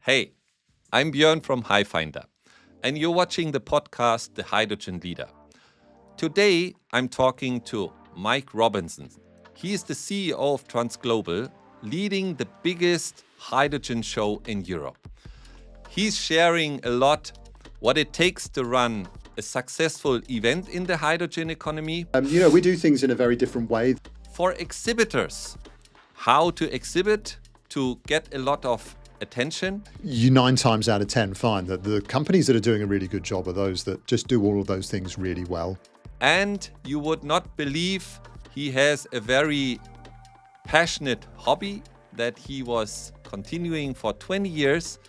Hey, I'm Björn from Highfinder, and you're watching the podcast The Hydrogen Leader. Today, I'm talking to Mike Robinson. He is the CEO of TransGlobal, leading the biggest hydrogen show in Europe. He's sharing a lot what it takes to run a successful event in the hydrogen economy. We do things in a very different way. For exhibitors, how to exhibit to get a lot of attention. You 9 times out of 10 find that the companies that are doing a really good job are those that just do all of those things really well. And you would not believe he has a very passionate hobby that he was continuing for 20 years.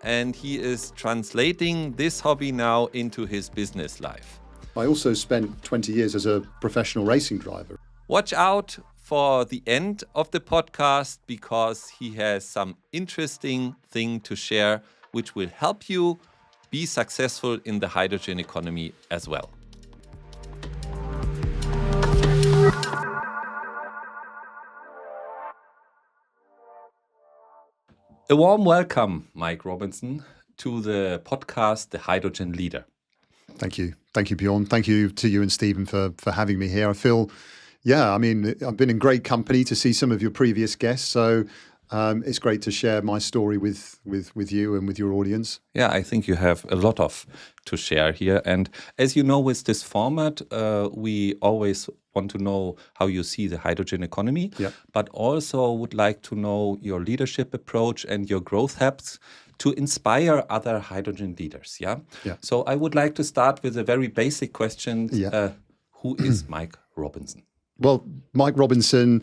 And he is translating this hobby now into his business life. I also spent 20 years as a professional racing driver. Watch out for the end of the podcast because he has some interesting thing to share which will help you be successful in the hydrogen economy as well. A warm welcome, Mike Robinson, to the podcast, The Hydrogen Leader. Thank you. Thank you, Bjorn. Thank you to you and Stephen for having me here. I feel, I've been in great company to see some of your previous guests. So it's great to share my story with you and with your audience. Yeah, I think you have a lot to share here. And as you know, with this format, we always want to know how you see the hydrogen economy, but also would like to know your leadership approach and your growth hacks to inspire other hydrogen leaders. Yeah. So I would like to start with a very basic question. Who is Mike Robinson? Well, Mike Robinson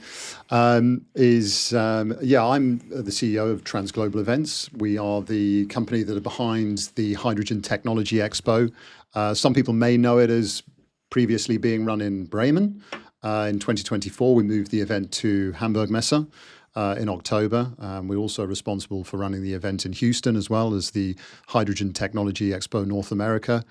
is, I'm the CEO of TransGlobal Events. We are the company that are behind the Hydrogen Technology Expo. Some people may know it as previously being run in Bremen. In 2024, we moved the event to Hamburg Messe in October. We're also responsible for running the event in Houston as well as the Hydrogen Technology Expo North America.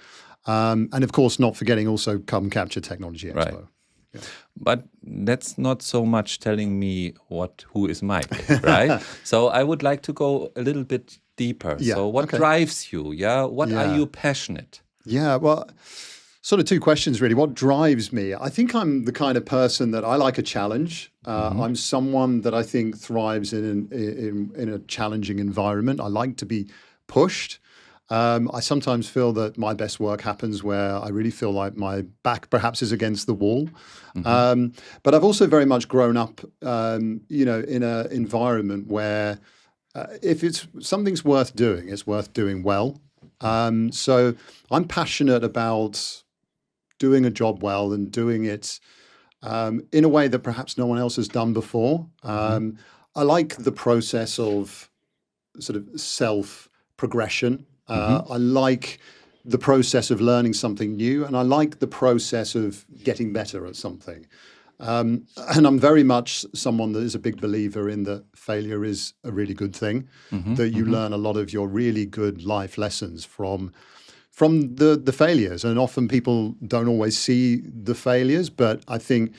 And of course, not forgetting also Carbon Capture Technology Expo. Right. Yeah. But that's not so much telling me who is Mike, right? So I would like to go a little bit deeper. So what drives you? What are you passionate? Well, sort of 2 questions really. What drives me? I think I'm the kind of person that I like a challenge. I'm someone that I think thrives in a challenging environment. I like to be pushed. I sometimes feel that my best work happens where I really feel like my back perhaps is against the wall. But I've also very much grown up, in an environment where if something's worth doing, it's worth doing well. So I'm passionate about doing a job well and doing it in a way that perhaps no one else has done before. I like the process of sort of self-progression. I like the process of learning something new, and I like the process of getting better at something. And I'm very much someone that is a big believer in that failure is a really good thing, that you learn a lot of your really good life lessons from the failures. And often people don't always see the failures, but I think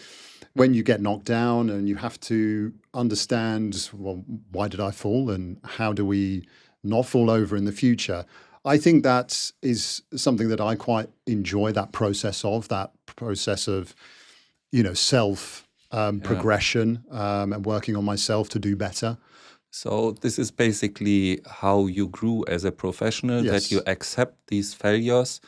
when you get knocked down and you have to understand, well, why did I fall and how do we not fall over in the future? I think that is something that I quite enjoy, that process of self progression and working on myself to do better. So this is basically how you grew as a professional, that you accept these failures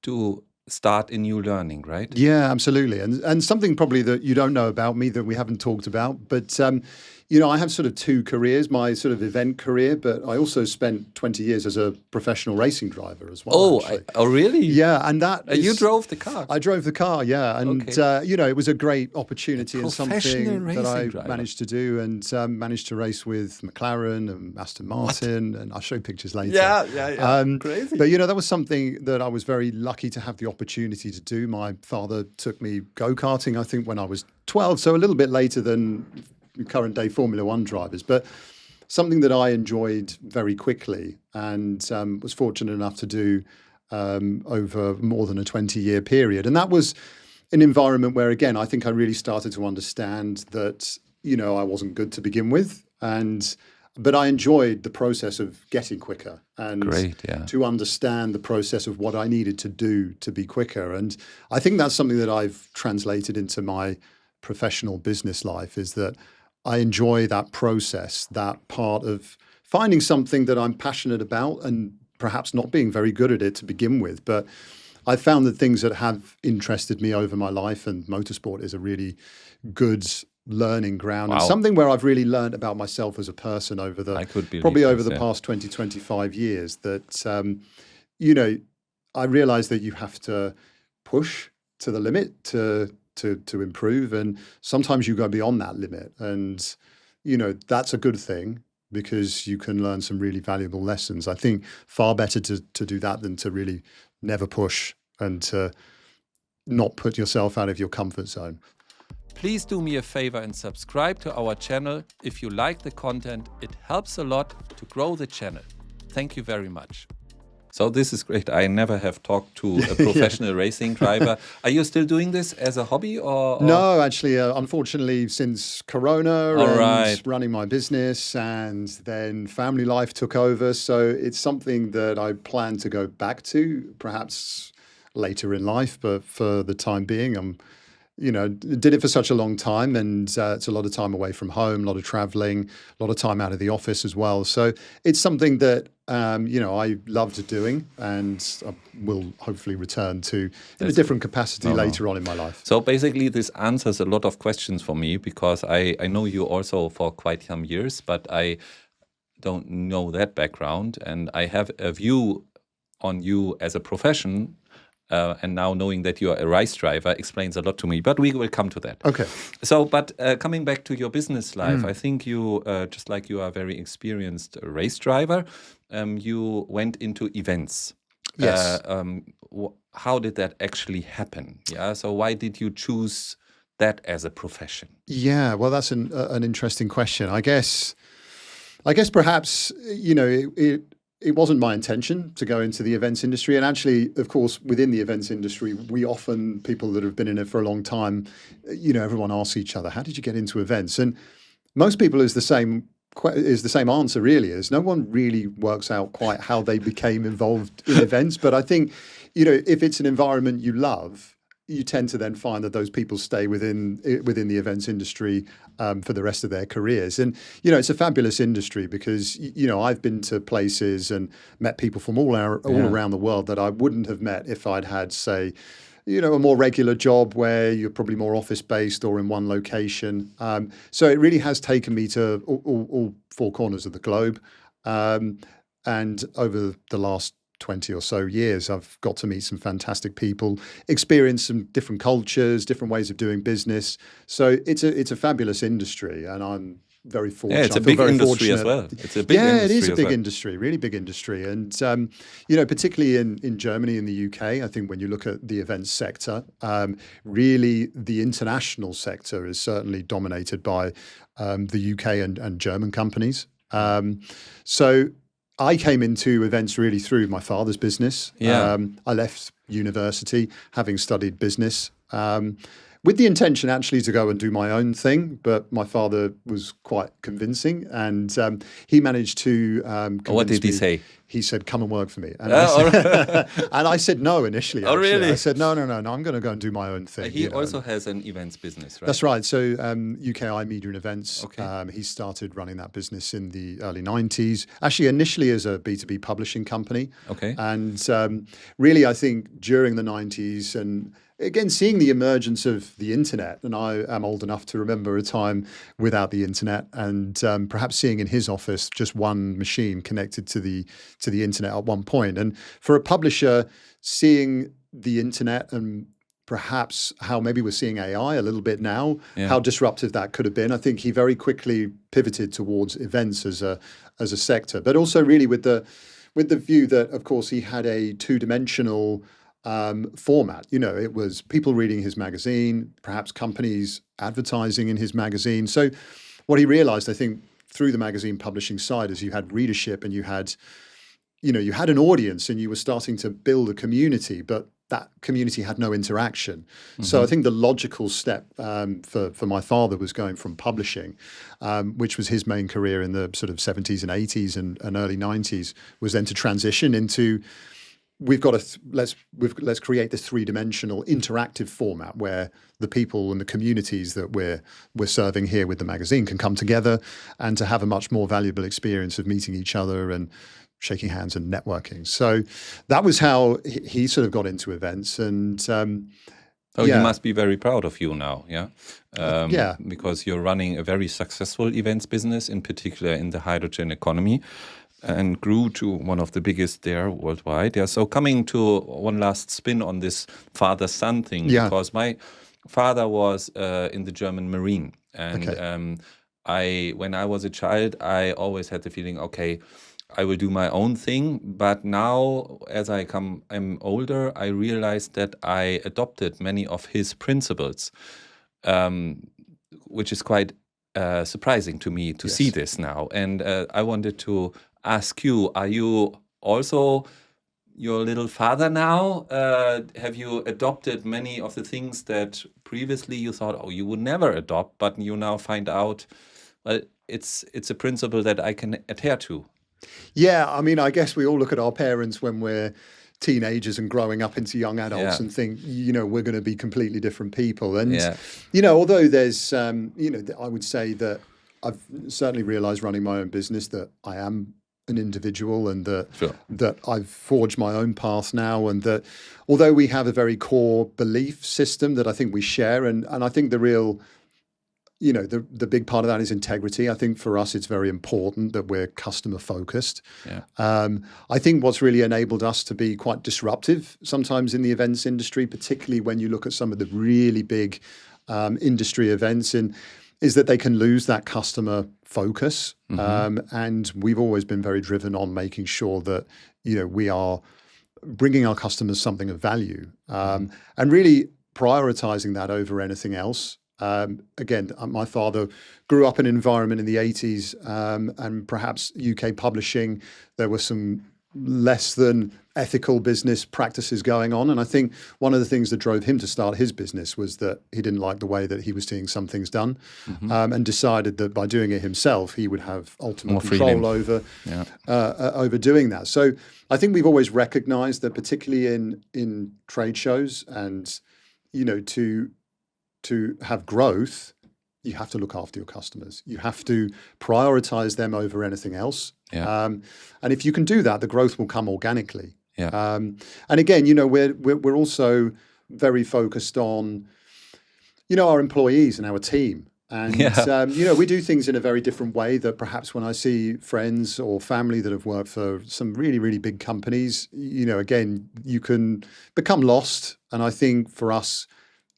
to start a new learning, right? Yeah, absolutely. And something probably that you don't know about me that we haven't talked about, but I have sort of 2 careers, my sort of event career, but I also spent 20 years as a professional racing driver as well. Oh, really? Yeah, and that you drove the car? I drove the car, yeah. And, it was a great opportunity and something that I managed to do and managed to race with McLaren and Aston Martin. And I'll show pictures later. Yeah. Crazy. But, that was something that I was very lucky to have the opportunity to do. My father took me go-karting, I think, when I was 12, so a little bit later than current day Formula One drivers, but something that I enjoyed very quickly and was fortunate enough to do over more than a 20-year period. And that was an environment where, again, I think I really started to understand that, I wasn't good to begin with. And but I enjoyed the process of getting quicker and Great, yeah. to understand the process of what I needed to do to be quicker. And I think that's something that I've translated into my professional business life, is that I enjoy that process, that part of finding something that I'm passionate about and perhaps not being very good at it to begin with. But I found that things that have interested me over my life, and motorsport is a really good learning ground, and something where I've really learned about myself as a person over the past 20, 25 years, that, I realized that you have to push to the limit to improve. And sometimes you go beyond that limit. And, that's a good thing, because you can learn some really valuable lessons. I think far better to do that than to really never push and to not put yourself out of your comfort zone. Please do me a favor and subscribe to our channel. If you like the content, it helps a lot to grow the channel. Thank you very much. So this is great. I never have talked to a professional racing driver. Are you still doing this as a hobby or? No, actually, unfortunately, since Corona and running my business, and then family life took over. So it's something that I plan to go back to perhaps later in life, but for the time being, did it for such a long time, and it's a lot of time away from home, a lot of traveling, a lot of time out of the office as well. So it's something that, I loved doing, and I will hopefully return to in a different capacity later on in my life. So basically this answers a lot of questions for me, because I know you also for quite some years, but I don't know that background, and I have a view on you as a profession. And now knowing that you are a race driver explains a lot to me, but we will come to that. Okay. So, but coming back to your business life, I think you, just like you are a very experienced race driver, you went into events. Yes. How did that actually happen? Yeah. So why did you choose that as a profession? Yeah, well, that's an interesting question. I guess perhaps, it wasn't my intention to go into the events industry. And actually, of course, within the events industry, people that have been in it for a long time, everyone asks each other, how did you get into events? And most people is the same answer, really, is no one really works out quite how they became involved in events. But I think, if it's an environment you love, you tend to then find that those people stay within the events industry for the rest of their careers. And, it's a fabulous industry, because, I've been to places and met people from all around the world that I wouldn't have met if I'd had, say, a more regular job where you're probably more office-based or in one location. So it really has taken me to all four corners of the globe. And over the last 20 or so years, I've got to meet some fantastic people, experience some different cultures, different ways of doing business. So it's a fabulous industry, and I'm very fortunate. Yeah, it's a big industry as well. It's a big industry. It is a big industry, really big industry. And, particularly in Germany and the UK, I think when you look at the events sector, really the international sector is certainly dominated by the UK and German companies. So I came into events really through my father's business. Yeah. I left university having studied business with the intention actually to go and do my own thing, but my father was quite convincing, and he managed to convince What did he me. say? He said, "Come and work for me." And, I said no initially. Oh, actually. really? I said, no, I'm going to go and do my own thing. He also has an events business, right? That's right. So UKI Media and Events, Okay. he started running that business in the early 90s, actually initially as a B2B publishing company. Okay. And really, I think during the 90s, and again, seeing the emergence of the internet, and I am old enough to remember a time without the internet, and perhaps seeing in his office just one machine connected to the internet at one point. And for a publisher, seeing the internet and perhaps how maybe we're seeing AI a little bit now, how disruptive that could have been. I think he very quickly pivoted towards events as a sector, but also really with the view that, of course, he had a two-dimensional format. It was people reading his magazine, perhaps companies advertising in his magazine. So what he realized, I think, through the magazine publishing side, is you had readership and you had you had an audience and you were starting to build a community, but that community had no interaction. So I think the logical step for my father was going from publishing, which was his main career in the sort of 70s and 80s and early 90s, was then to transition into we've got to let's create this three-dimensional interactive format where the people and the communities that we're serving here with the magazine can come together and to have a much more valuable experience of meeting each other and shaking hands and networking. So that was how he sort of got into events. And he must be very proud of you now, yeah? Yeah. Because you're running a very successful events business, in particular in the hydrogen economy, and grew to one of the biggest there worldwide. Yeah. So coming to one last spin on this father-son thing, because my father was in the German Marine, and when I was a child, I always had the feeling, okay, I will do my own thing. But now, as I'm older, I realized that I adopted many of his principles, which is quite surprising to me to see this now. And I wanted to ask you, are you also your little father now? Have you adopted many of the things that previously you thought, oh, you would never adopt, but you now find out, well, it's a principle that I can adhere to? Yeah, I mean, I guess we all look at our parents when we're teenagers and growing up into young adults and think, we're going to be completely different people. And, although there's, I would say that I've certainly realized running my own business that I am an individual and that I've forged my own path now, and that although we have a very core belief system that I think we share, and I think the real the big part of that is integrity. I think for us, it's very important that we're customer focused. Yeah. I think what's really enabled us to be quite disruptive sometimes in the events industry, particularly when you look at some of the really big industry events, is that they can lose that customer focus. And we've always been very driven on making sure that, we are bringing our customers something of value and really prioritizing that over anything else. Again, my father grew up in an environment in the 80s and perhaps UK publishing, there were some less than ethical business practices going on. And I think one of the things that drove him to start his business was that he didn't like the way that he was seeing some things done and decided that by doing it himself, he would have ultimate more control over doing that. So I think we've always recognized that, particularly in trade shows and, to have growth, you have to look after your customers. You have to prioritize them over anything else. Yeah. And if you can do that, the growth will come organically. Yeah. And again, we're also very focused on, our employees and our team. And, we do things in a very different way that perhaps when I see friends or family that have worked for some really, really big companies, again, you can become lost. And I think for us,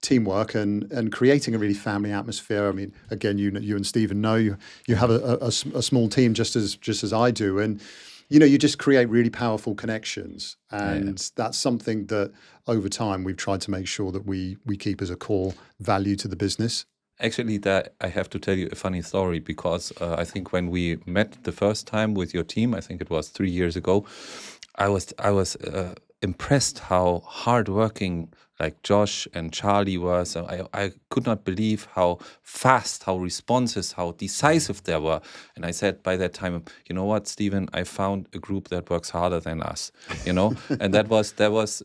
teamwork and creating a really family atmosphere. I mean, again, you and Stephen know you have a small team just as I do, and you just create really powerful connections, and that's something that over time we've tried to make sure that we keep as a core value to the business. Actually, that I have to tell you a funny story, because I think when we met the first time with your team, I think it was 3 years ago, I was impressed how hardworking like Josh and Charlie were. So I could not believe how fast, how responsive, how decisive they were. And I said by that time, you know what, Stephen, I found a group that works harder than us, and that was,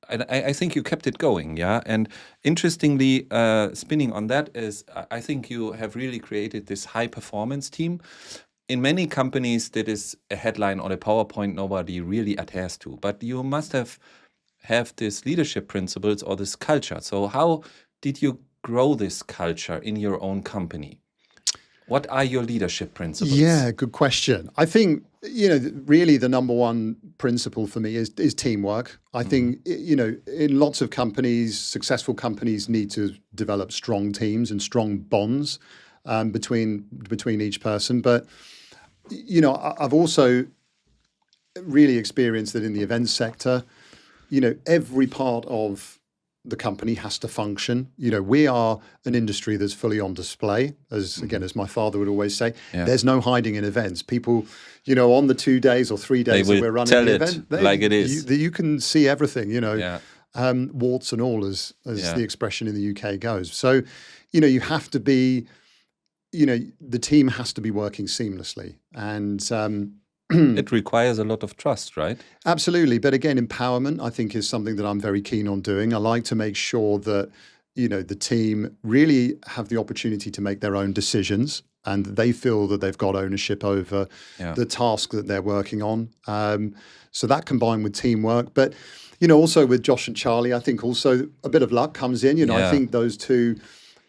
I think you kept it going, yeah. And interestingly, spinning on that is, I think you have really created this high performance team. In many companies, that is a headline on a PowerPoint nobody really adheres to, but you must have this leadership principles or this culture. So how did you grow this culture in your own company? What are your leadership principles? Yeah, good question. I think, really the number one principle for me is teamwork. I think, in lots of companies, successful companies need to develop strong teams and strong bonds between each person. But, I've also really experienced that in the events sector, every part of the company has to function. We are an industry that's fully on display, as my father would always say. There's no hiding in events. People, on the 2 days or 3 days that we're running the event, like it is. You can see everything, warts and all, as the expression in the UK goes. So, you have to be, the team has to be working seamlessly. And it requires a lot of trust, right? Absolutely. But again, empowerment, I think, is something that I'm very keen on doing. I like to make sure that, the team really have the opportunity to make their own decisions and they feel that they've got ownership over the task that they're working on. So that combined with teamwork. But, also with Josh and Charlie, I think also a bit of luck comes in. I think those two,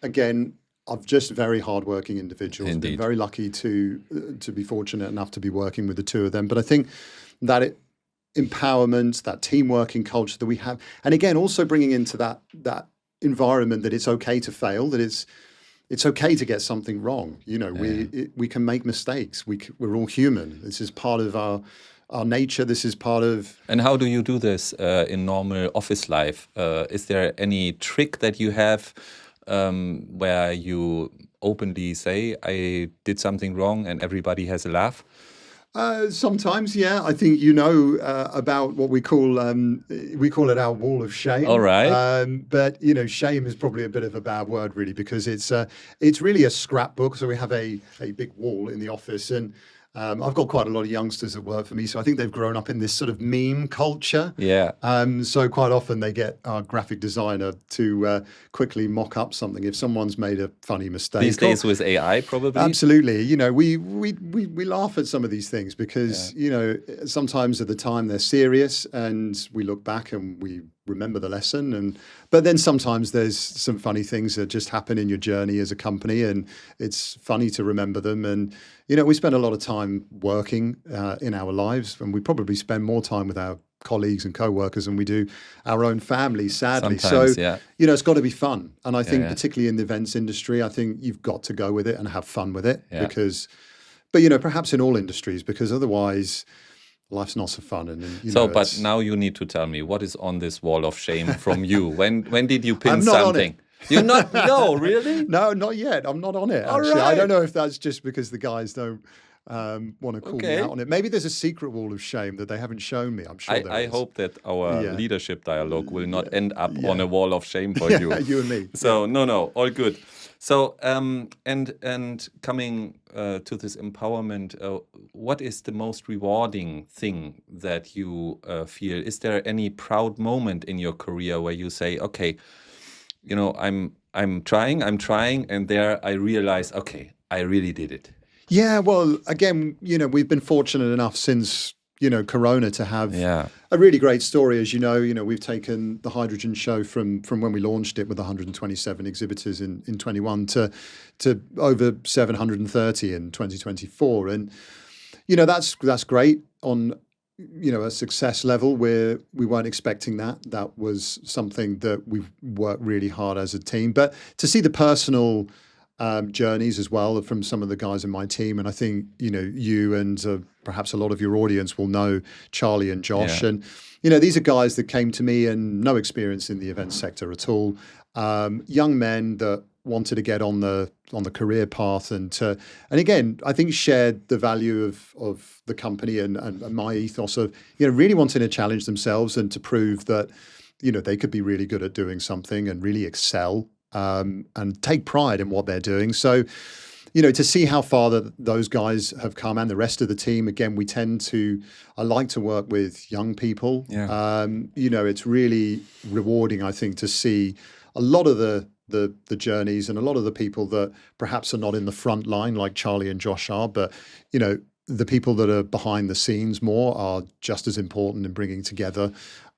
again, are just very hardworking individuals. Indeed. Been very lucky to be fortunate enough to be working with the two of them. But I think that empowerment, that team working culture that we have, and again, also bringing into that environment that it's okay to fail, that it's okay to get something wrong. We can make mistakes. We're all human. This is part of our nature. This is part of. And how do you do this in normal office life? Is there any trick that you have? Where you openly say, I did something wrong and everybody has a laugh? Sometimes, yeah. I think about what we call it our wall of shame. All right. But shame is probably a bit of a bad word, really, because it's really a scrapbook. So we have a big wall in the office, and I've got quite a lot of youngsters that work for me, so I think they've grown up in this sort of meme culture. Yeah. So quite often they get our graphic designer to quickly mock up something if someone's made a funny mistake. These days with AI, probably. Absolutely. We laugh at some of these things because sometimes at the time they're serious, and we look back and we remember the lesson. But then sometimes there's some funny things that just happen in your journey as a company, and it's funny to remember them. And we spend a lot of time working in our lives, and we probably spend more time with our colleagues and co-workers than we do our own families, sadly. Sometimes, so it's got to be fun. And I think particularly in the events industry, I think you've got to go with it and have fun with it but perhaps in all industries, because otherwise life's not so fun. But now you need to tell me, what is on this wall of shame from you? When did you pin something? You're not? No, really? No, not yet. I'm not on it, actually. Right. I don't know if that's just because the guys don't want to call me out on it. Maybe there's a secret wall of shame that they haven't shown me. I'm sure there is. I hope that our leadership dialogue will not end up on a wall of shame for you. You and me. So, no, all good. So, and coming to this empowerment, what is the most rewarding thing that you feel? Is there any proud moment in your career where you say, okay, I'm trying, and there I realize, okay, I really did it. Yeah, well, again, we've been fortunate enough since, Corona to have a really great story. As you know, we've taken the Hydrogen Show from when we launched it with 127 exhibitors in 21 to over 730 in 2024. And, that's great on, a success level where we weren't expecting that. That was something that we've worked really hard as a team. But to see the personal journeys as well from some of the guys in my team, and I think you and perhaps a lot of your audience will know Charlie and Josh, and these are guys that came to me and no experience in the event sector at all, young men that wanted to get on the career path, and again I think shared the value of the company and my ethos of really wanting to challenge themselves and to prove that they could be really good at doing something and really excel. And take pride in what they're doing. So, to see how far those guys have come and the rest of the team, again, I like to work with young people. Yeah. It's really rewarding, I think, to see a lot of the journeys and a lot of the people that perhaps are not in the front line like Charlie and Josh are, but, the people that are behind the scenes more are just as important in bringing together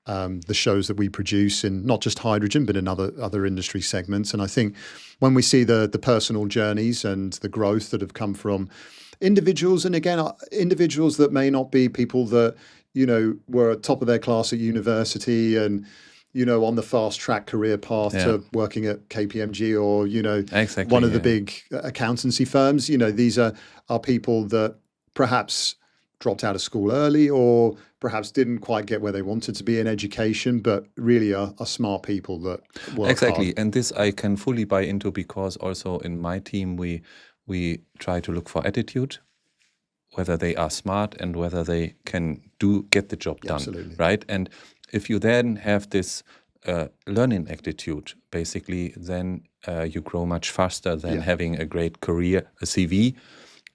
the shows that we produce in not just hydrogen, but in other industry segments. And I think when we see the personal journeys and the growth that have come from individuals, and again, individuals that may not be people that, were at top of their class at university and, on the fast track career path to working at KPMG or, exactly, one of the big accountancy firms. These are people that perhaps dropped out of school early, or perhaps didn't quite get where they wanted to be in education, but really are smart people that work Exactly, hard. and this I can fully buy into, because also in my team we try to look for attitude, whether they are smart and whether they can get the job done, Absolutely. right? And if you then have this learning attitude, basically, then you grow much faster than having a great career, a CV,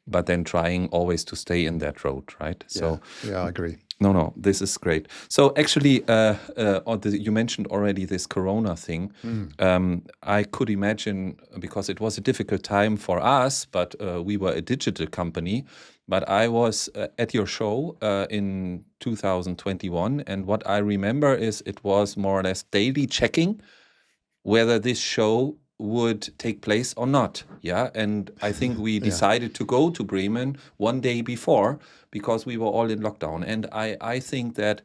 but then trying always to stay in that road, right? So Yeah, I agree. no, this is great. So actually, you mentioned already this Corona thing. I could imagine, because it was a difficult time for us, but we were a digital company. But I was at your show in 2021, and what I remember is it was more or less daily checking whether this show would take place or not. Yeah, and I think we decided to go to Bremen one day before, because we were all in lockdown. And I think that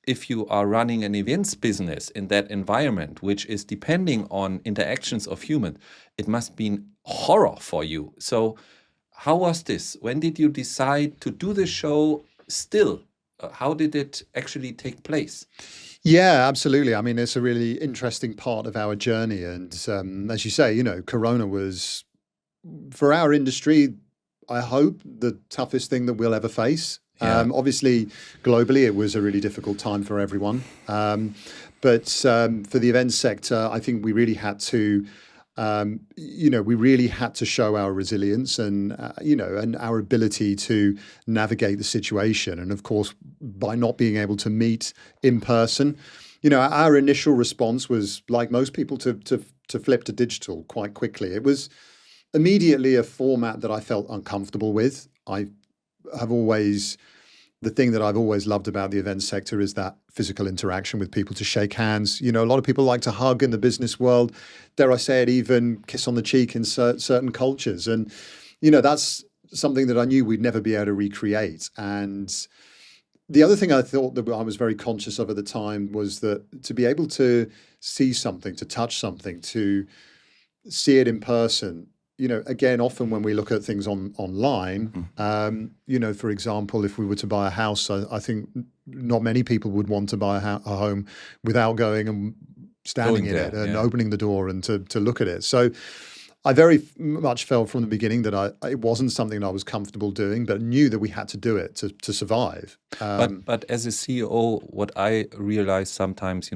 if you are running an events business in that environment, which is depending on interactions of humans, it must be horror for you. So how was this? When did you decide to do the show still? How did it actually take place? Yeah, absolutely. I mean, it's a really interesting part of our journey. And as you say, Corona was, for our industry, I hope, the toughest thing that we'll ever face. Yeah. Obviously, globally, it was a really difficult time for everyone. But for the events sector, I think we really had to, show our resilience and, and our ability to navigate the situation. And of course, by not being able to meet in person, our initial response was, like most people, to flip to digital quite quickly. It was immediately a format that I felt uncomfortable with. The thing that I've always loved about the events sector is that physical interaction with people, to shake hands. A lot of people like to hug in the business world. Dare I say it, even kiss on the cheek in certain cultures. And, that's something that I knew we'd never be able to recreate. And the other thing I thought that I was very conscious of at the time was that to be able to see something, to touch something, to see it in person, again, often when we look at things online, for example, if we were to buy a house, I think not many people would want to buy a home without going and standing in it and opening the door and to look at it. So I very much felt from the beginning that it wasn't something that I was comfortable doing, but knew that we had to do it to survive. But as a CEO, what I realize sometimes,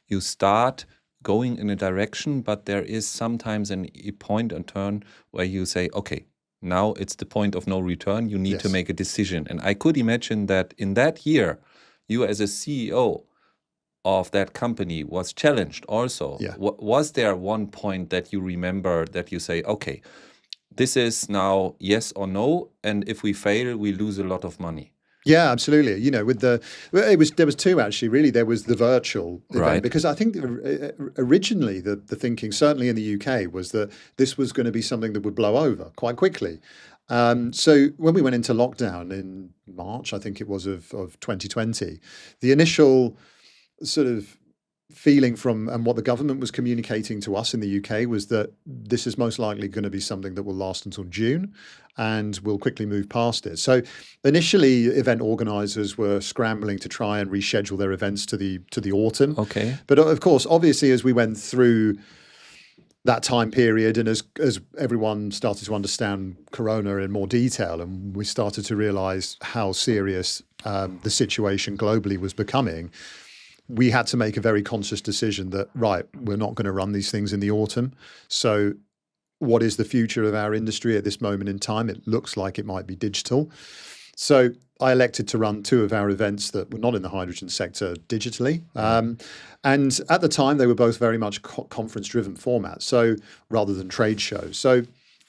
you start going in a direction, but there is sometimes a point and turn where you say, okay, now it's the point of no return. You need to make a decision. And I could imagine that in that year, you as a CEO of that company was challenged also. Yeah. Was there one point that you remember that you say, okay, this is now yes or no, and if we fail, we lose a lot of money? Yeah, absolutely. There was two actually. Really, there was the virtual event, because I think originally the thinking, certainly in the UK, was that this was going to be something that would blow over quite quickly. So when we went into lockdown in March, I think it was of 2020, the initial sort of feeling from and what the government was communicating to us in the UK was that this is most likely going to be something that will last until June, and we'll quickly move past it. So initially, event organisers were scrambling to try and reschedule their events to the autumn. Okay. But of course, obviously, as we went through that time period, and as everyone started to understand Corona in more detail, and we started to realise how serious the situation globally was becoming, we had to make a very conscious decision that, right, we're not going to run these things in the autumn. So what is the future of our industry at this moment in time? It looks like it might be digital. So I elected to run two of our events that were not in the hydrogen sector digitally. And at the time, they were both very much conference-driven formats, so rather than trade shows. So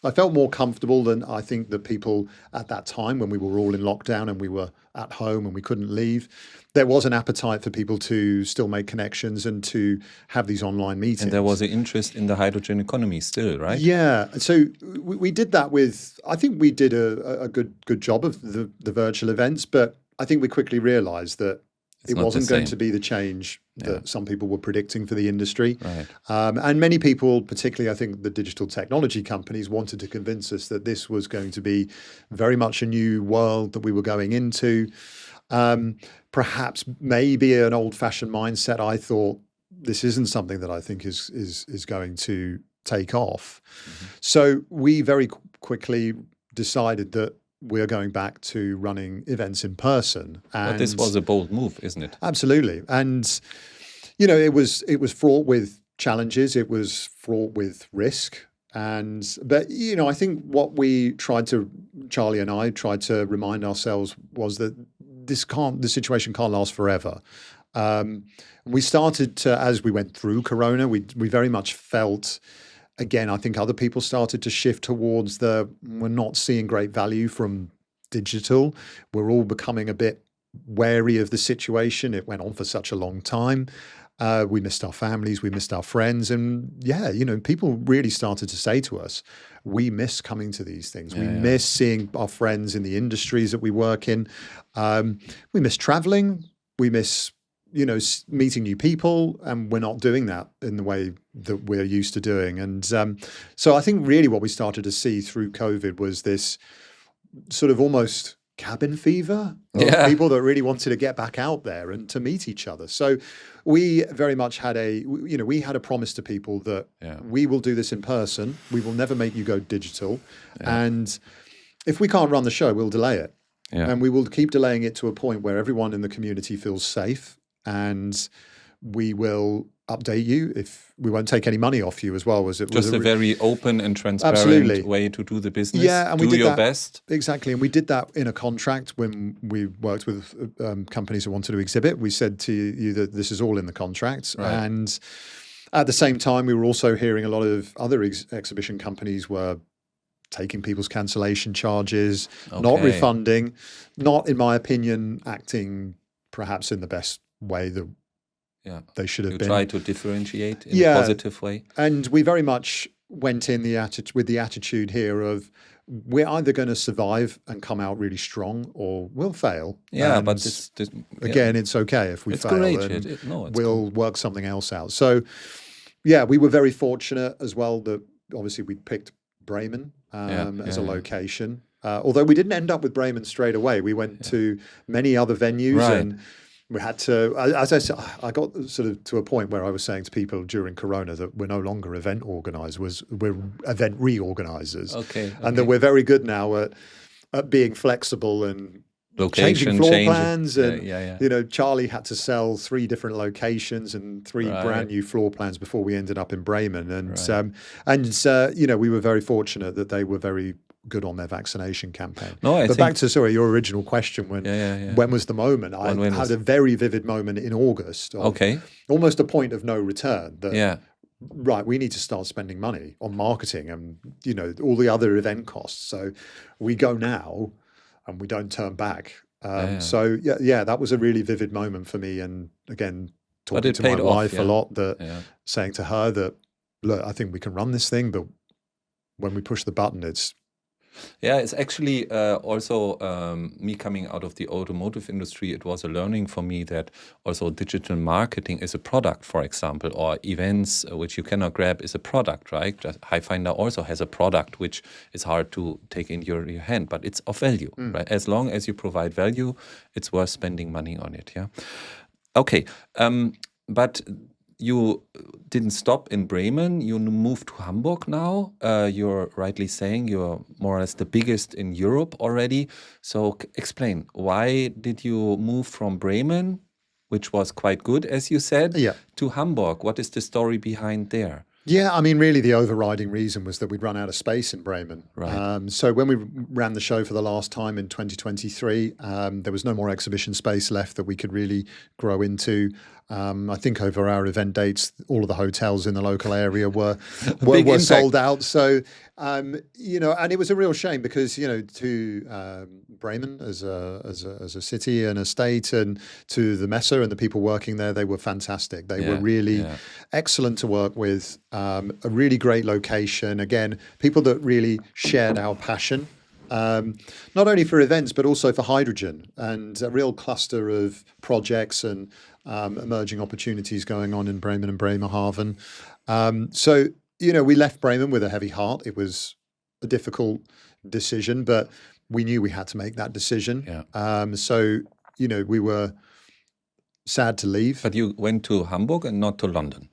I felt more comfortable than I think the people at that time, when we were all in lockdown and we were at home and we couldn't leave, there was an appetite for people to still make connections and to have these online meetings. And there was an interest in the hydrogen economy still, right? Yeah. So we did that with, I think we did a good job of the virtual events, but I think we quickly realized that It not the wasn't going same. to be the change that some people were predicting for the industry. Right. And many people, particularly I think the digital technology companies, wanted to convince us that this was going to be very much a new world that we were going into. Perhaps maybe an old-fashioned mindset. I thought this isn't something that I think is going to take off. So we very quickly decided that we're going back to running events in person. And But this was a bold move, isn't it? absolutely. And, you know, it was fraught with challenges. It was fraught with risk. But, you know, I think what Charlie and I tried to remind ourselves was that this situation can't last forever. We started to, as we went through Corona, we very much felt, again, I think other people started to shift towards we're not seeing great value from digital. We're all becoming a bit wary of the situation. It went on for such a long time. We missed our families, we missed our friends. And yeah, you know, people really started to say to us, we miss coming to these things. We miss seeing our friends in the industries that we work in. We miss traveling. We miss, you know, meeting new people, and we're not doing that in the way that we're used to doing. And so I think really what we started to see through COVID was this sort of almost cabin fever of people that really wanted to get back out there and to meet each other. So we very much had we had a promise to people that we will do this in person. We will never make you go digital. And if we can't run the show, we'll delay it. And we will keep delaying it to a point where everyone in the community feels safe, and we will update you. If we won't take any money off you as well. Was a very open and transparent Absolutely. way to do the business? Yeah, and we did your that, best. Exactly. And we did that in a contract when we worked with companies who wanted to exhibit. We said to you that this is all in the contract. Right. And at the same time, we were also hearing a lot of other exhibition companies were taking people's cancellation charges, not refunding, not, in my opinion, acting perhaps in the best way that they should have been. You try to differentiate in a positive way. And we very much went in with the attitude here of we're either going to survive and come out really strong, or we'll fail. Yeah, and but again, it's okay if we fail. Great. We'll work something else out. So, yeah, we were very fortunate as well that obviously we picked Bremen as a location. Although we didn't end up with Bremen straight away. We went to many other venues, and we had to, as I said, I got sort of to a point where I was saying to people during Corona that we're no longer event organisers, we're event reorganisers. And that we're very good now at being flexible and changing floor plans. And, you know, Charlie had to sell 3 different locations and 3 brand new floor plans before we ended up in Bremen. And, you know, we were very fortunate that they were very good on their vaccination campaign. But back to your original question, when was the moment? I had a very vivid moment in August. Almost a point of no return. Right, we need to start spending money on marketing and, you know, all the other event costs. So we go now and we don't turn back. So that was a really vivid moment for me. And again, talking to my wife a lot, saying to her that, look, I think we can run this thing, but when we push the button, it's actually also me coming out of the automotive industry, it was a learning for me that also digital marketing is a product, for example, or events which you cannot grab is a product, right? Highfinder also has a product which is hard to take in your hand, but it's of value, right? As long as you provide value, it's worth spending money on it, Okay, but you didn't stop in Bremen. You moved to Hamburg now. You're rightly saying you're more or less the biggest in Europe already. So explain, why did you move from Bremen, which was quite good, as you said, to Hamburg? What is the story behind there? Yeah, I mean, really the overriding reason was that we'd run out of space in Bremen. So when we ran the show for the last time in 2023, there was no more exhibition space left that we could really grow into. I think over our event dates, all of the hotels in the local area were sold out. So, you know, and it was a real shame because, you know, to Bremen as a city and a state, and to the Messe and the people working there, they were fantastic. They were really excellent to work with. A really great location. Again, people that really shared our passion not only for events, but also for hydrogen, and a real cluster of projects and emerging opportunities going on in Bremen and Bremerhaven. So, we left Bremen with a heavy heart. It was a difficult decision, but we knew we had to make that decision. Yeah. So, we were sad to leave. But you went to Hamburg and not to London.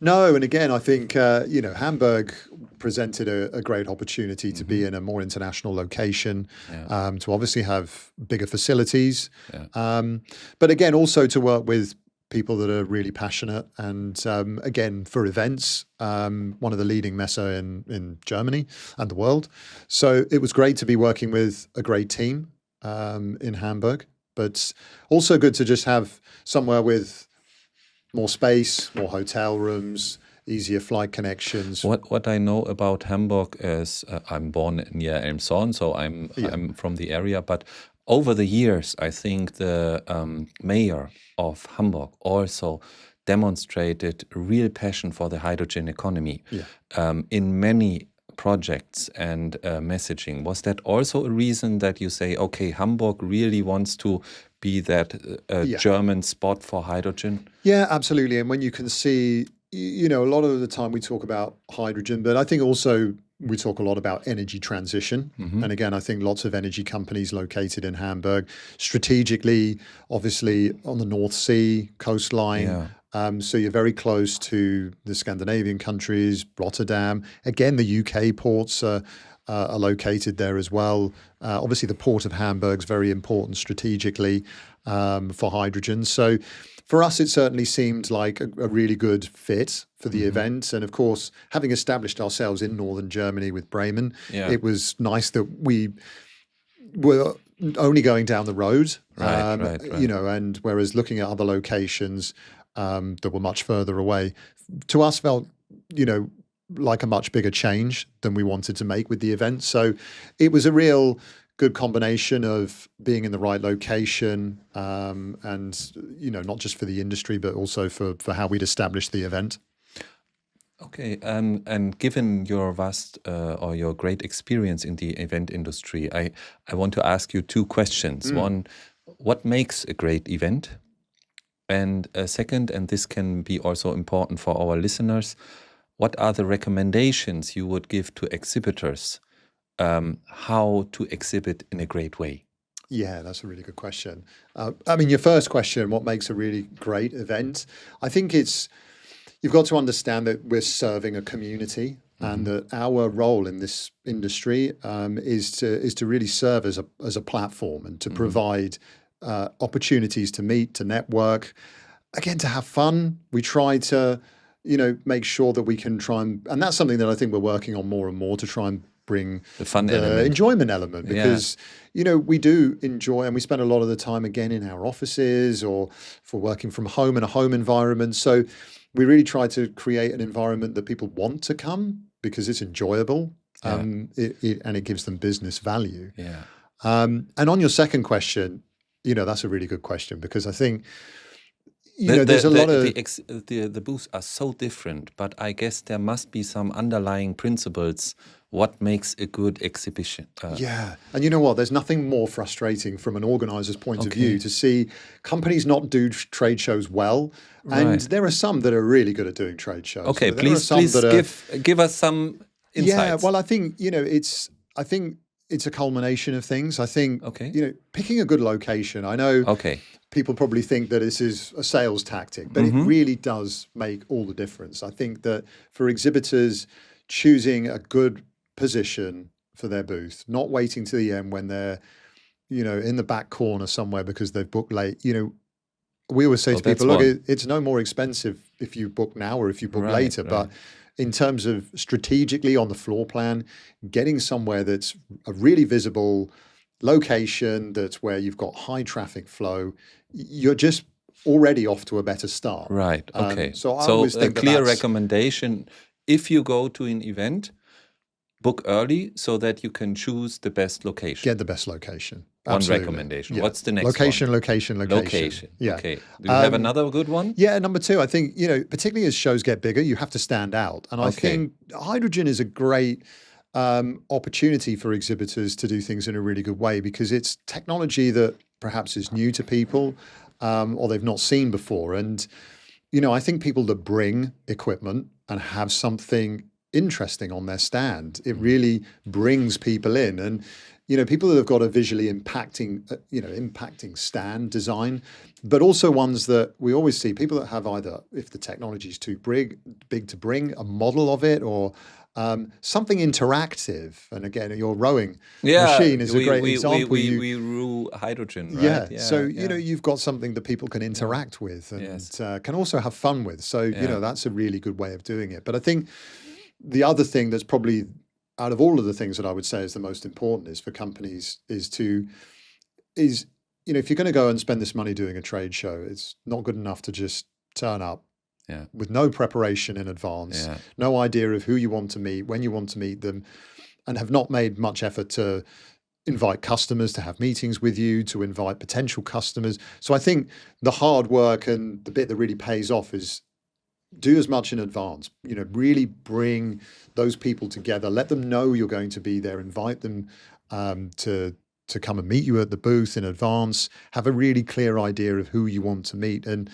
No, and again, I think Hamburg presented a great opportunity to be in a more international location, to obviously have bigger facilities, but again, also to work with people that are really passionate, and again, for events, one of the leading messe in Germany and the world. So it was great to be working with a great team in Hamburg, but also good to just have somewhere with more space, more hotel rooms, easier flight connections. What I know about Hamburg is I'm born near Elmshorn, so I'm from the area. But over the years, I think the mayor of Hamburg also demonstrated real passion for the hydrogen economy in many projects and messaging. Was that also a reason that you say, okay, Hamburg really wants to be that German spot for hydrogen? Yeah, absolutely. And when you can see, a lot of the time we talk about hydrogen, but I think also we talk a lot about energy transition. And again, I think lots of energy companies located in Hamburg, strategically, obviously on the North Sea coastline. So you're very close to the Scandinavian countries, Rotterdam. Again, the UK ports are located there as well. Obviously, the port of Hamburg is very important strategically for hydrogen. So for us, it certainly seemed like a really good fit for the event. And of course, having established ourselves in northern Germany with Bremen, it was nice that we were only going down the road, right. And whereas looking at other locations that were much further away, to us felt, like a much bigger change than we wanted to make with the event. So it was a real good combination of being in the right location, and not just for the industry, but also for how we'd established the event. Okay, and given your vast or your great experience in the event industry, I want to ask you two questions. One, what makes a great event? And second, and this can be also important for our listeners, what are the recommendations you would give to exhibitors how to exhibit in a great way? Yeah, that's a really good question. Your first question, what makes a really great event? I think you've got to understand that we're serving a community, and that our role in this industry is to really serve as a platform and to provide opportunities to meet, to network, again, to have fun. We try to make sure that we can try and that's something that I think we're working on more and more, to try and bring the fun element, enjoyment element, because we do enjoy, and we spend a lot of the time again in our offices or for working from home in a home environment. So we really try to create an environment that people want to come because it's enjoyable, and it gives them business value. And on your second question, that's a really good question, because I think there's a lot of the booths are so different, but I guess there must be some underlying principles. What makes a good exhibition? And you know what? There's nothing more frustrating from an organizer's point of view to see companies not do trade shows well. And there are some that are really good at doing trade shows. Okay, please give us some insights. Yeah, well, I think it's a culmination of things. I think picking a good location. I know people probably think that this is a sales tactic, but it really does make all the difference. I think that for exhibitors, choosing a good position for their booth, not waiting to the end when they're, in the back corner somewhere because they've booked late. We always say to people, look, it's no more expensive if you book now or if you book later, but in terms of strategically on the floor plan, getting somewhere that's a really visible location, that's where you've got high traffic flow, you're just already off to a better start. Right. Okay. So I always think a clear recommendation: if you go to an event, book early so that you can choose the best location. Get the best location. One Absolutely. recommendation. Yeah. What's the next location, one? Location. Yeah. Okay. Do you have another good one? Yeah, number two, I think, particularly as shows get bigger, you have to stand out. And I think hydrogen is a great opportunity for exhibitors to do things in a really good way, because it's technology that perhaps is new to people, or they've not seen before. And, I think people that bring equipment and have something interesting on their stand, it really brings people in. And, people that have got a visually impacting stand design, but also ones that we always see, people that have either, if the technology is too big to bring, a model of it, or something interactive. And again, your rowing machine is a great example. We row hydrogen, right? Yeah. So, you've got something that people can interact with and can also have fun with. So, that's a really good way of doing it. But I think the other thing that's probably, out of all of the things that I would say is the most important, is for companies is if you're going to go and spend this money doing a trade show, it's not good enough to just turn up with no preparation in advance, no idea of who you want to meet, when you want to meet them, and have not made much effort to invite customers to have meetings with you, to invite potential customers. So I think the hard work and the bit that really pays off is do as much in advance, really bring those people together, let them know you're going to be there, invite them to come and meet you at the booth in advance, have a really clear idea of who you want to meet, and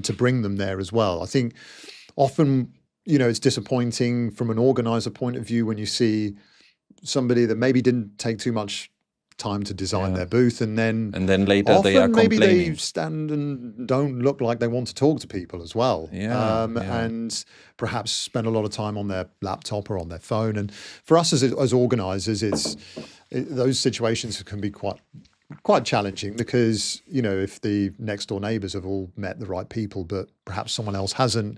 to bring them there as well. I think often, it's disappointing from an organizer point of view when you see somebody that maybe didn't take too much time to design their booth, and then later often they are maybe complaining. they stand and don't look like they want to talk to people as well, and perhaps spend a lot of time on their laptop or on their phone. And for us as organizers, those situations can be quite challenging, because if the next door neighbors have all met the right people but perhaps someone else hasn't,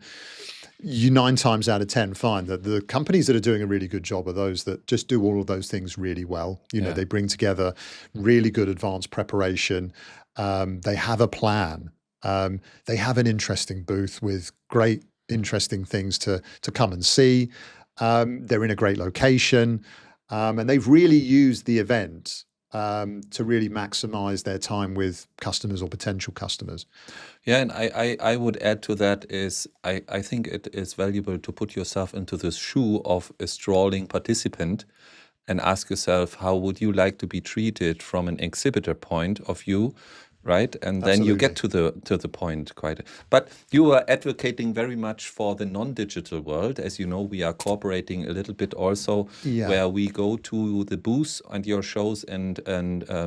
you 9 times out of 10 find that the companies that are doing a really good job are those that just do all of those things really well. They bring together really good advanced preparation. They have a plan. They have an interesting booth with great, interesting things to come and see. They're in a great location, and they've really used the event to really maximize their time with customers or potential customers. Yeah, and I would add to that is I think it is valuable to put yourself into the shoe of a strolling participant and ask yourself, how would you like to be treated from an exhibitor point of view, right? And then you get to the point quite. But you are advocating very much for the non-digital world. As you know, we are cooperating a little bit also, where we go to the booths and your shows and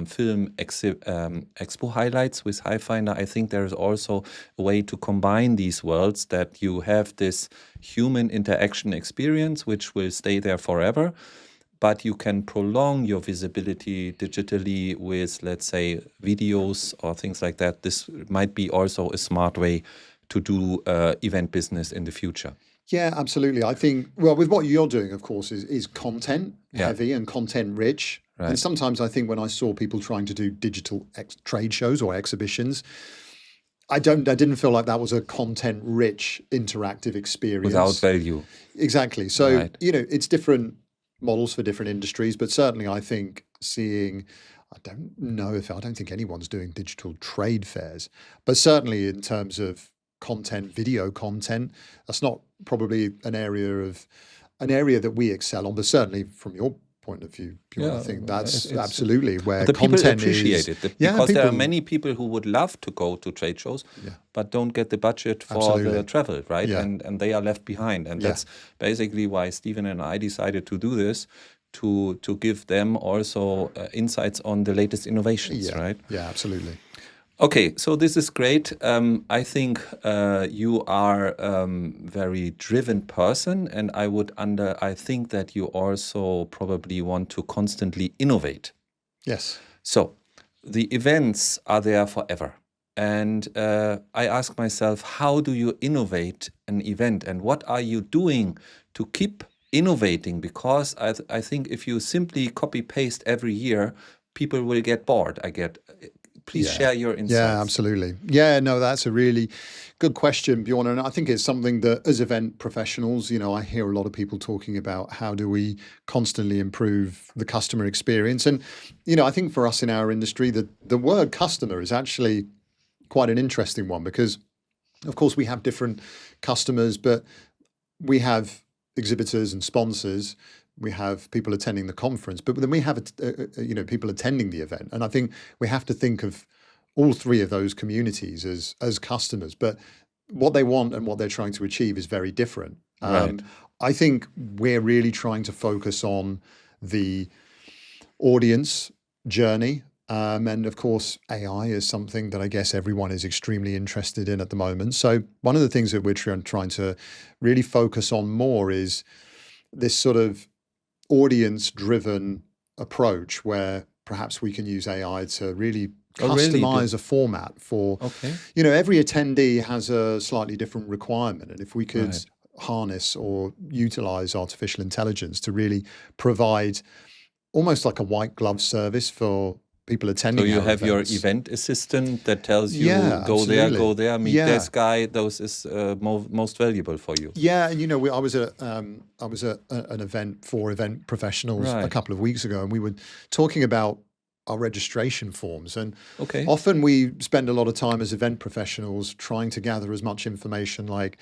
film expo highlights with Highfinder. I think there is also a way to combine these worlds, that you have this human interaction experience, which will stay there forever, but you can prolong your visibility digitally with, let's say, videos or things like that. This might be also a smart way to do event business in the future. Yeah, absolutely. I think, well, with what you're doing, of course, is content heavy and content rich. Right. And sometimes I think when I saw people trying to do digital trade shows or exhibitions, I didn't feel like that was a content rich interactive experience. Without value. Exactly. So, it's different models for different industries, but certainly I think I don't think anyone's doing digital trade fairs, but certainly in terms of content, video content, that's not probably an area that we excel on, but certainly from your point of view, Bjorn, I think that's absolutely where the content people appreciate is. Because there are many people who would love to go to trade shows, but don't get the budget for the travel, right? Yeah. And they are left behind. And that's basically why Stephen and I decided to do this, to give them also insights on the latest innovations, right? Yeah, absolutely. Okay, so this is great. I think you are a very driven person, and I think that you also probably want to constantly innovate. Yes. So the events are there forever. And I ask myself, how do you innovate an event, and what are you doing to keep innovating? Because I think if you simply copy paste every year, people will get bored. Please share your insights. Yeah, absolutely. Yeah, no, that's a really good question, Bjorn. And I think it's something that as event professionals, I hear a lot of people talking about how do we constantly improve the customer experience. And, I think for us in our industry, the word customer is actually quite an interesting one, because, of course, we have different customers, but we have exhibitors and sponsors. we have people attending the conference, but then we have people attending the event. And I think we have to think of all three of those communities as customers, but what they want and what they're trying to achieve is very different. Right. I think we're really trying to focus on the audience journey. And of course, AI is something that I guess everyone is extremely interested in at the moment. So one of the things that we're trying to really focus on more is this sort of audience-driven approach where perhaps we can use AI to really customize a format for, every attendee has a slightly different requirement. And if we could harness or utilize artificial intelligence to really provide almost like a white glove service for people attending. So you have events. Your event assistant that tells you, go there, meet this guy. Those is most valuable for you. Yeah, and I was at an event for event professionals a couple of weeks ago, and we were talking about our registration forms. And often we spend a lot of time as event professionals trying to gather as much information like.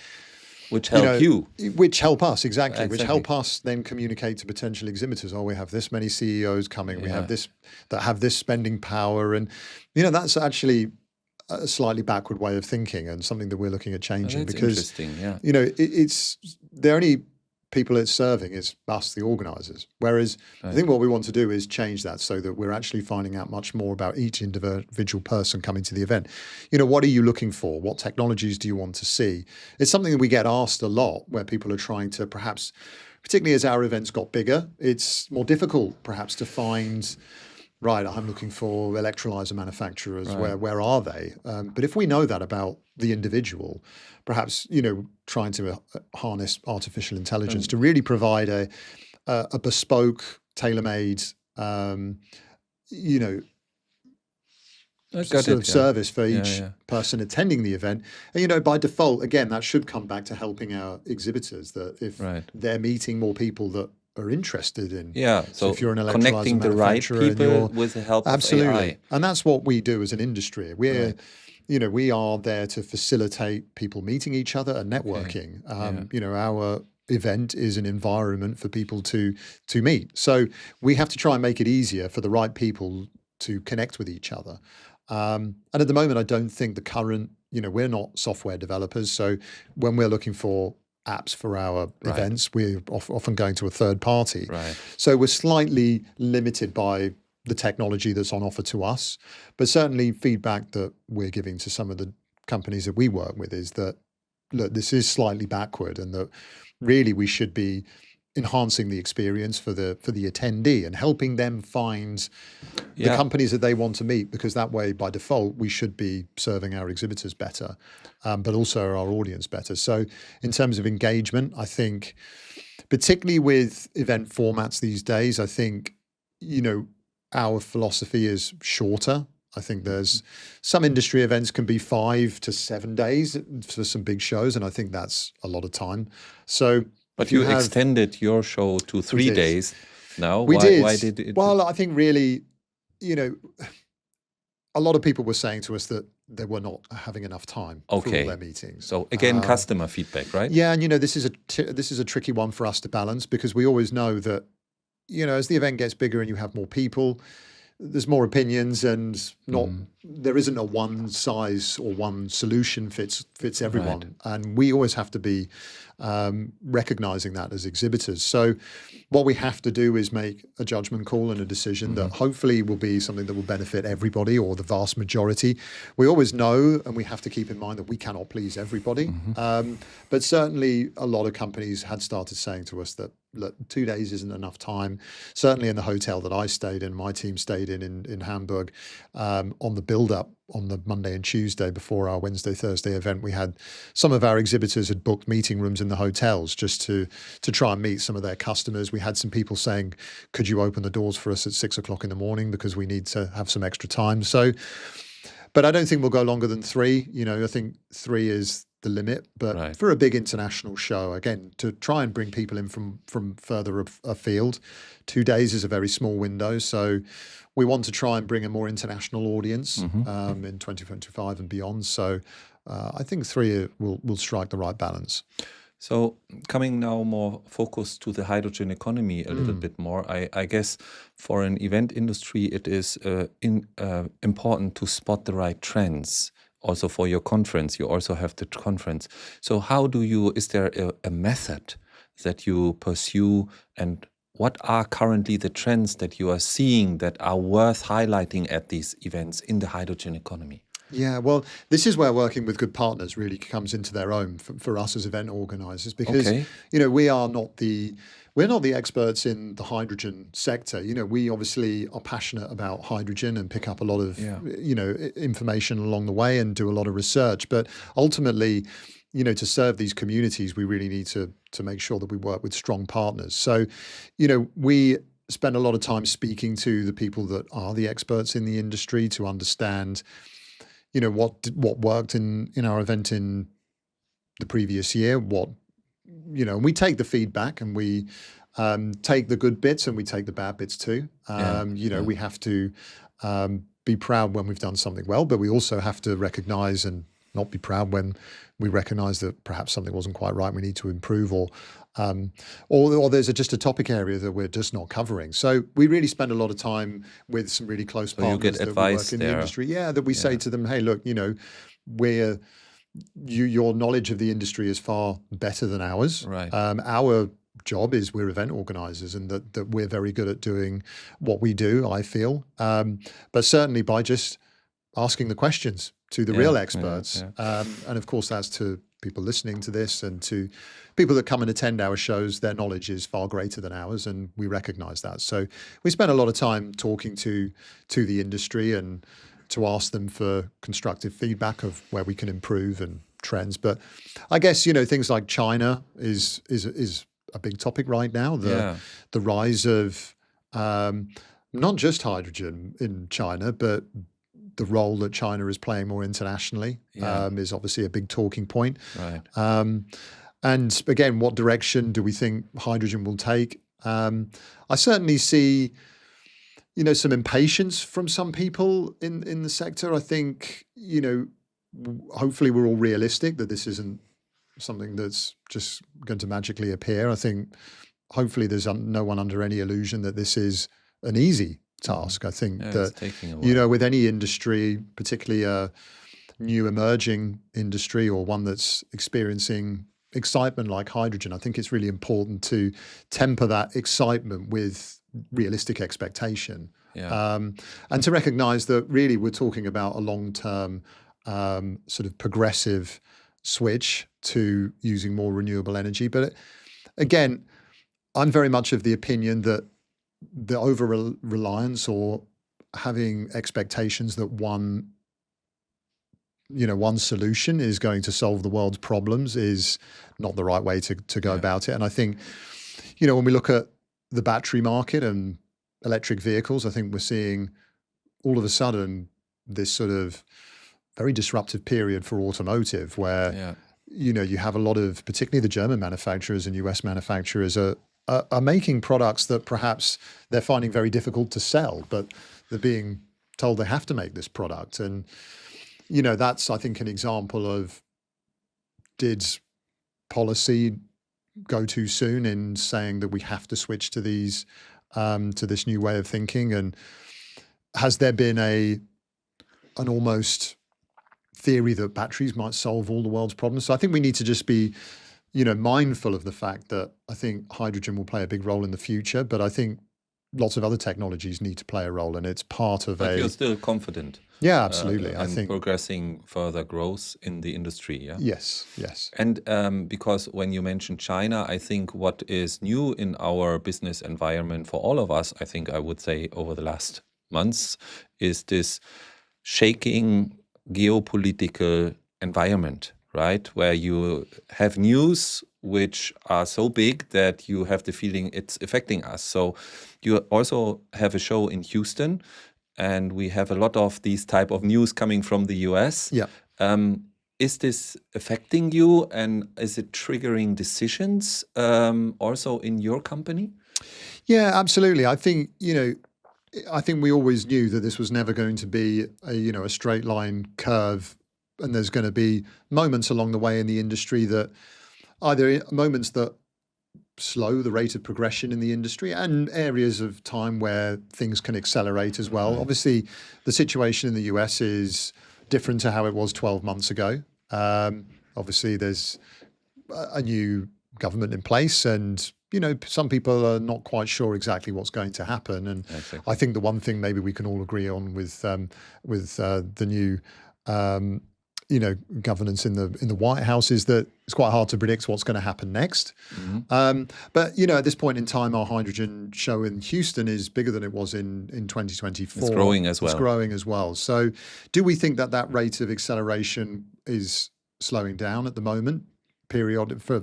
Which help you. Which help us, exactly. Which help us then communicate to potential exhibitors. Oh, we have this many CEOs coming. We have this, that have this spending power. And, that's actually a slightly backward way of thinking and something that we're looking at changing. That's because, interesting, it's the only people it's serving is us, the organisers. Whereas I think what we want to do is change that so that we're actually finding out much more about each individual person coming to the event. What are you looking for? What technologies do you want to see? It's something that we get asked a lot where people are trying to perhaps, particularly as our events got bigger, it's more difficult perhaps to find, right, I'm looking for electrolyzer manufacturers. Where are they? But if we know that about the individual, perhaps, trying to harness artificial intelligence to really provide a bespoke, tailor-made, service for each person attending the event. And, by default, again, that should come back to helping our exhibitors, that if they're meeting more people that are interested in. So if you're an connecting the right people with the help of AI. And that's what we do as an industry. We're we are there to facilitate people meeting each other and networking. Our event is an environment for people to meet. So we have to try and make it easier for the right people to connect with each other. And at the moment, I don't think the current, we're not software developers. So when we're looking for apps for our events, we're often going to a third party. So we're slightly limited by the technology that's on offer to us, but certainly feedback that we're giving to some of the companies that we work with is that, look, this is slightly backward and that really we should be enhancing the experience for the attendee and helping them find the companies that they want to meet, because that way, by default, we should be serving our exhibitors better, but also our audience better. So in terms of engagement, I think, particularly with event formats these days, I think, our philosophy is shorter. I think there's some industry events can be 5 to 7 days for some big shows, and I think that's a lot of time. So, but you extended your show to 3 days now. Why did it? Well, I think really, a lot of people were saying to us that they were not having enough time for all their meetings. So again, customer feedback, right? Yeah, and this is a tricky one for us to balance, because we always know that, as the event gets bigger and you have more people, there's more opinions, and there isn't a one size or one solution fits everyone. And we always have to be recognizing that as exhibitors. So what we have to do is make a judgment call and a decision that hopefully will be something that will benefit everybody, or the vast majority. We always know, and we have to keep in mind, that we cannot please everybody. But certainly a lot of companies had started saying to us that, look, 2 days isn't enough time. Certainly in the hotel that I stayed in, my team stayed in Hamburg, on the build-up on the Monday and Tuesday before our Wednesday, Thursday event, we had some of our exhibitors had booked meeting rooms in the hotels just to try and meet some of their customers. We had some people saying, could you open the doors for us at 6 o'clock in the morning because we need to have some extra time. So, but I don't think we'll go longer than 3. I think 3 is the limit, but for a big international show, again, to try and bring people in from further afield, 2 days is a very small window. So we want to try and bring a more international audience in 2025 and beyond. So I think 3 will strike the right balance. So coming now more focused to the hydrogen economy a little bit more, I guess for an event industry, it is important to spot the right trends. Also for your conference, you also have the conference. So is there a method that you pursue, and what are currently the trends that you are seeing that are worth highlighting at these events in the hydrogen economy? Yeah, well, this is where working with good partners really comes into their own for us as event organizers, because Okay. we're not the experts in the hydrogen sector. We obviously are passionate about hydrogen and pick up a lot of Yeah. information along the way and do a lot of research. But ultimately, to serve these communities, we really need to make sure that we work with strong partners. So, we spend a lot of time speaking to the people that are the experts in the industry to understand what worked in our event in the previous year, and we take the feedback and we take the good bits and we take the bad bits too. We have to be proud when we've done something well, but we also have to recognize and not be proud when we recognize that perhaps something wasn't quite right, we need to improve, or there's just a topic area that we're just not covering. So we really spend a lot of time with some really close So you partners get that we advice work in there. the industry. Yeah, that we say to them, hey, look, your knowledge of the industry is far better than ours. Right. Our job is we're event organizers, and that we're very good at doing what we do, I feel. But certainly by just asking the questions to the real experts. And of course, that's to people listening to this and to people that come and attend our shows. Their knowledge is far greater than ours, and we recognize that. So we spend a lot of time talking to the industry and to ask them for constructive feedback of where we can improve and trends. But I guess, things like China is a big topic right now. The rise of not just hydrogen in China, but the role that China is playing more internationally is obviously a big talking point. Right. And again, what direction do we think hydrogen will take? I certainly see, some impatience from some people in the sector. I think, hopefully we're all realistic that this isn't something that's just going to magically appear. I think hopefully there's no one under any illusion that this is an easy task. I think that, with any industry, particularly a new emerging industry or one that's experiencing excitement like hydrogen, I think it's really important to temper that excitement with realistic expectation. And to recognize that really we're talking about a long-term sort of progressive switch to using more renewable energy. But again, I'm very much of the opinion that the over-reliance or having expectations that one solution is going to solve the world's problems is not the right way to go about it. And I think, when we look at the battery market and electric vehicles, I think we're seeing all of a sudden this sort of very disruptive period for automotive where, you have a lot of, particularly the German manufacturers and US manufacturers are making products that perhaps they're finding very difficult to sell, but they're being told they have to make this product. And, that's, I think, an example of, did policy go too soon in saying that we have to switch to these, to this new way of thinking? And has there been an almost theory that batteries might solve all the world's problems? So I think we need to just be, mindful of the fact that I think hydrogen will play a big role in the future, but I think lots of other technologies need to play a role, and it's part of But you're still confident. Yeah, absolutely. I think progressing further growth in the industry. Yeah. Yes. And because when you mentioned China, I think what is new in our business environment for all of us, I think I would say over the last months, is this shaking geopolitical environment, right? Where you have news which are so big that you have the feeling it's affecting us. So you also have a show in Houston, and we have a lot of these type of news coming from the US. Yeah. Is this affecting you, and is it triggering decisions also in your company? Yeah, absolutely. I think, we always knew that this was never going to be a straight line curve, and there's going to be moments along the way in the industry that either moments that slow the rate of progression in the industry and areas of time where things can accelerate as well. Obviously, the situation in the US is different to how it was 12 months ago. Obviously, there's a new government in place, and some people are not quite sure exactly what's going to happen. And I think the one thing maybe we can all agree on with the new governance in the White House is that it's quite hard to predict what's going to happen next. But at this point in time, our hydrogen show in Houston is bigger than it was in 2024. It's growing as well. It's growing as well. So do we think that rate of acceleration is slowing down at the moment, period for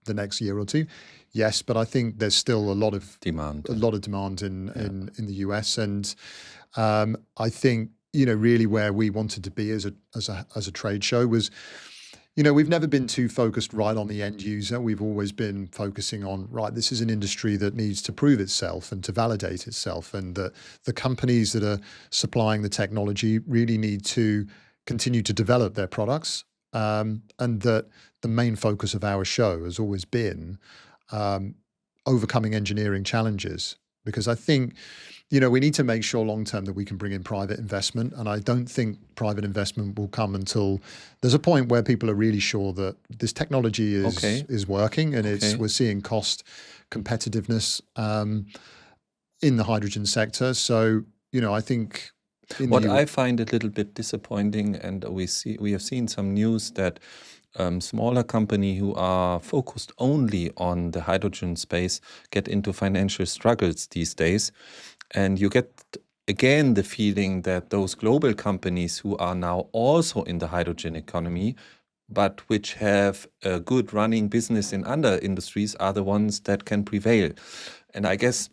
the next year or two? Yes, but I think there's still a lot of demand in the US, and I think really where we wanted to be as a trade show was, we've never been too focused right on the end user. We've always been focusing on, right, this is an industry that needs to prove itself and to validate itself, and that the companies that are supplying the technology really need to continue to develop their products, and that the main focus of our show has always been overcoming engineering challenges, because I think we need to make sure long term that we can bring in private investment, and I don't think private investment will come until there's a point where people are really sure that this technology is working, and we're seeing cost competitiveness in the hydrogen sector. So I think what I find a little bit disappointing, and we have seen some news that smaller companies who are focused only on the hydrogen space get into financial struggles these days. And you get, again, the feeling that those global companies who are now also in the hydrogen economy, but which have a good running business in other industries, are the ones that can prevail. And I guess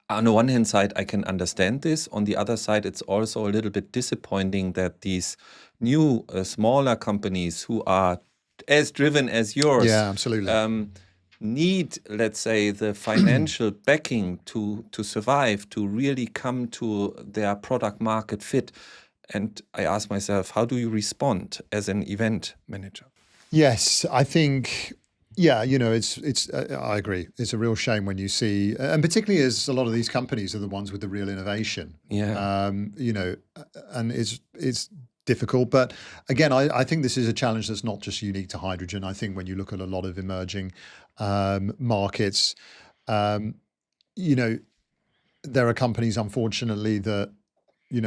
on the one hand side, I can understand this. On the other side, it's also a little bit disappointing that these new smaller companies who are as driven as yours, absolutely, need, let's say, the financial backing to survive, to really come to their product market fit. And I ask myself, how do you respond as an event manager? Yes, I think, it's. I agree. It's a real shame when you see, and particularly as a lot of these companies are the ones with the real innovation. And it's difficult. But again, I think this is a challenge that's not just unique to hydrogen. I think when you look at a lot of emerging markets, there are companies, unfortunately, that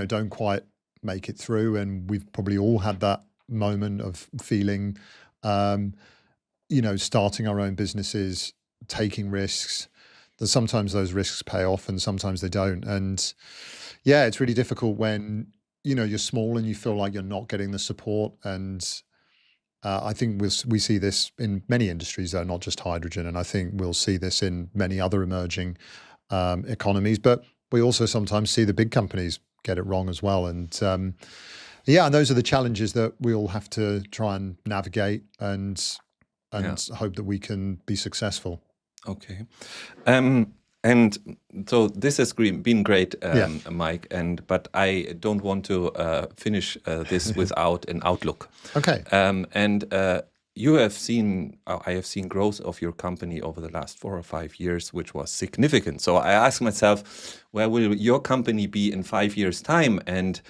don't quite make it through, and we've probably all had that moment of feeling, starting our own businesses, taking risks. That sometimes those risks pay off, and sometimes they don't. And it's really difficult when you're small and you feel like you're not getting the support. And I think we see this in many industries, though, not just hydrogen. And I think we'll see this in many other emerging economies. But we also sometimes see the big companies get it wrong as well. And and those are the challenges that we all have to try and navigate and hope that we can be successful. Okay. And so this has been great, Mike. But I don't want to finish this without an outlook. Okay. You have seen, I have seen growth of your company over the last 4 or 5 years, which was significant. So I ask myself, where will your company be in 5 years' time? And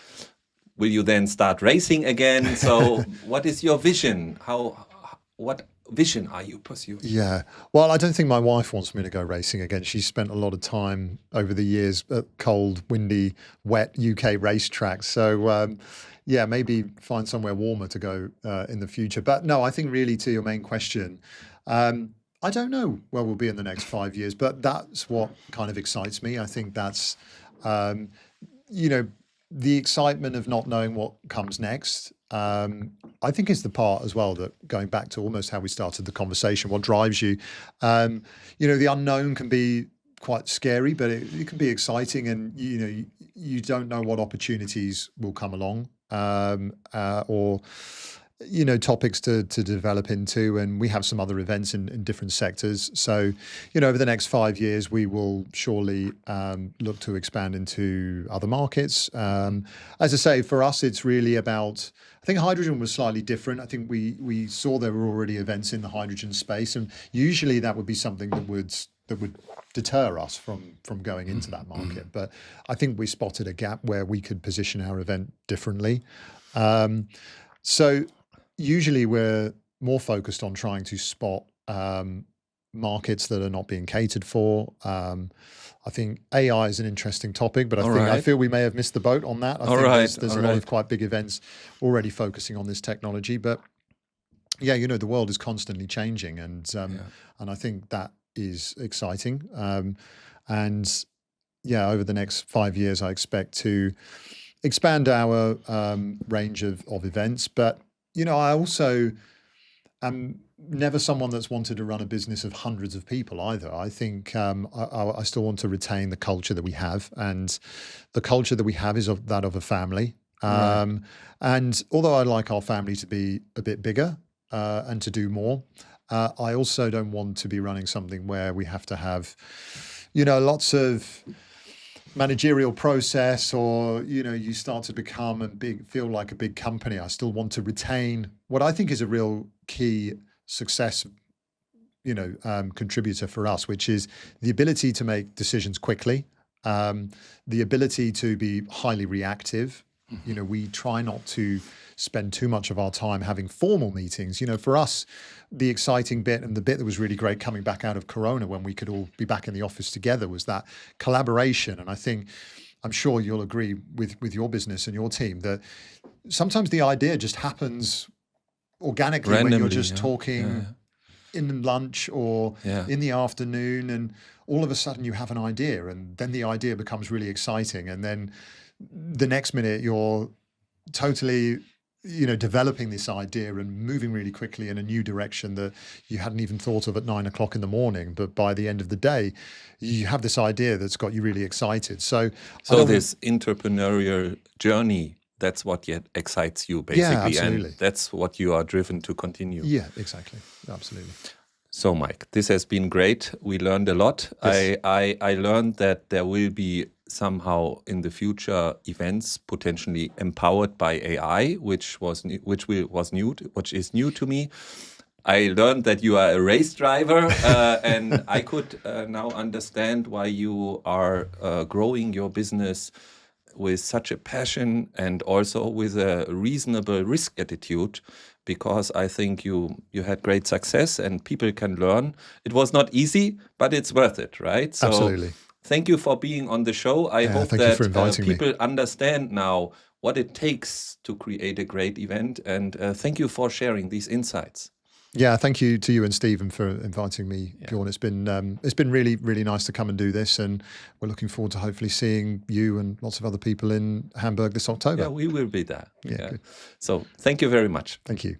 will you then start racing again? So what is your vision? What vision are you pursuing? Yeah. Well, I don't think my wife wants me to go racing again. She's spent a lot of time over the years at cold, windy, wet UK racetracks. So, maybe find somewhere warmer to go in the future. But no, I think really to your main question, I don't know where we'll be in the next 5 years, but that's what kind of excites me. I think that's, the excitement of not knowing what comes next. I think is the part as well that, going back to almost how we started the conversation, what drives you. The unknown can be quite scary, but it can be exciting, and you don't know what opportunities will come along, or topics to develop into, and we have some other events in different sectors. So, over the next 5 years, we will surely look to expand into other markets. As I say, for us, it's really about. I think hydrogen was slightly different. I think we saw there were already events in the hydrogen space, and usually that would be something that would deter us from going into that market. But I think we spotted a gap where we could position our event differently. So usually we're more focused on trying to spot markets that are not being catered for. I think AI is an interesting topic, but I feel we may have missed the boat on that. I think there's a lot of quite big events already focusing on this technology. But yeah, the world is constantly changing, and I think that is exciting. And yeah, over the next 5 years, I expect to expand our range of events. But I also am never someone that's wanted to run a business of hundreds of people either. I think I still want to retain the culture that we have, and the culture that we have is that of a family. And although I'd like our family to be a bit bigger and to do more, I also don't want to be running something where we have to have, lots of managerial process, or you start to become feel like a big company. I still want to retain what I think is a real key success contributor for us, which is the ability to make decisions quickly, the ability to be highly reactive. We try not to spend too much of our time having formal meetings. For us, the exciting bit, and the bit that was really great coming back out of Corona when we could all be back in the office together, was that collaboration. And I'm sure you'll agree with your business and your team that sometimes the idea just happens organically randomly, when you're just talking in lunch or in the afternoon, and all of a sudden you have an idea, and then the idea becomes really exciting, and then the next minute you're totally developing this idea and moving really quickly in a new direction that you hadn't even thought of at 9 o'clock in the morning. But by the end of the day, you have this idea that's got you really excited. So this entrepreneurial journey, that's what excites you, basically. Yeah, absolutely. And that's what you are driven to continue. Yeah, exactly. Absolutely. So, Mike, this has been great. We learned a lot. Yes. I learned that there will be somehow in the future events potentially empowered by AI, which is new to me. I learned that you are a race driver, and I could now understand why you are growing your business with such a passion and also with a reasonable risk attitude, because I think you had great success and people can learn. It was not easy, but it's worth it, right? So absolutely. Thank you for being on the show. I hope that people understand now what it takes to create a great event, and thank you for sharing these insights. Yeah, thank you to you and Stephen for inviting me, Bjorn. It's been really, really nice to come and do this, and we're looking forward to hopefully seeing you and lots of other people in Hamburg this October. Yeah, we will be there. Yeah. Good. So thank you very much. Thank you.